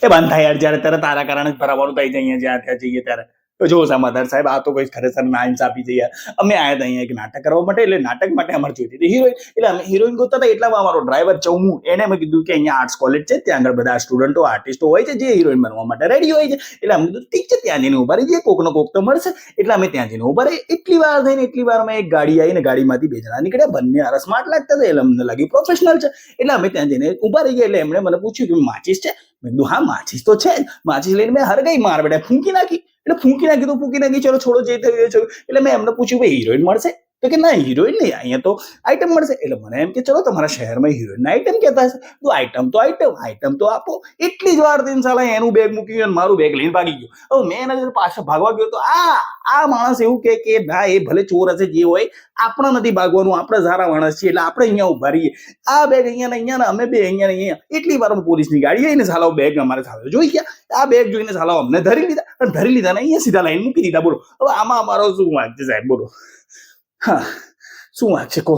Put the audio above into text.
એ બંધ થાય યાર, જ્યારે ત્યારે તારા કારણે જ ભરાવાનું થઈ જાય અહીંયા જ્યાં ત્યાં જઈએ ત્યારે. તો જો સમાધાન સાહેબ, આ તો કોઈ ખરેખર ના ઇન્સાફી છે યાર. અમે આયા હતા અહીંયા એક નાટક કરવા માટે, એટલે નાટક માટે અમારે જોઈતી હતી હિરોઈન. એટલે અમે હિરોઈન ગોતતા હતા, એટલામાં અમારો ડ્રાઈવર ચૌમુ એને મેં કીધું કે અહીંયા આર્ટ્સ કોલેજ છે, ત્યાં આગળ બધા સ્ટુડન્ટો આર્ટિસ્ટો હોય છે જે હિરોઈન બનવા માટે રેડી હોય છે. એટલે અમે કીધું ઠીક છે, ત્યાં જઈને ઉભા રહી જઈએ, કોકનો કોક તો મળશે. એટલે અમે ત્યાં જઈને ઉભા રહી. એટલી વાર થઈને એટલી વારમાં એક ગાડી આવીને ગાડીમાંથી 2 જણા નીકળ્યા. બંને આરા સ્માર્ટ લાગતા હતા, એટલે અમને લાગ્યું પ્રોફેશનલ છે. એટલે અમે ત્યાં જઈને ઉભા રહી ગયા. એટલે એમણે મને પૂછ્યું કે માચીસ છે? મેં કીધું હા માચીસ તો છે જ. માચીસ લઈને મેં હરગાઈ માર બેટા ફૂંકી નાખી. એટલે ફૂંકી નાખી, ચલો છોડો, જે થયું એ થયું. એટલે મેં એમને પૂછ્યું ભાઈ હિરોઈન મળશે? તો કે ના હિરોઈન નહીં, અહીંયા તો આઈટમ મળશે. એટલે મને એમ કે ચલો તમારા શહેરમાં હિરોઈન આઈટમ કહેતા હશે તો આઈટમ તો આપો. એટલી જ વાર થઈને સાલા એનું બેગ મૂકી ગયો, મારું બેગ લઈને ભાગી ગયો. હવે મેં એના જોડે પાછળ ભાગવા ગયો તો આ માણસ એવું કે ના એ ભલે ચોર હશે જે હોય, આપણે નથી ભાગવાનું, આપણે સારા માણસ છીએ, એટલે આપણે અહીંયા ઉભા રહીએ. આ બેગ અહીંયા અમે બે અહીંયા. એટલી વાર પોલીસની ગાડી આવીને સાલા બેગ અમારે સાથે જોઈ ગયા. આ બેગ જોઈને સાલા અમને ધરી લીધા ને અહીંયા સીધા લાઈન મૂકી દીધા. બોલો હવે આમાં અમારો શું વાંક છે સાહેબ? બોલો. હા, શું વાંક છે કહો.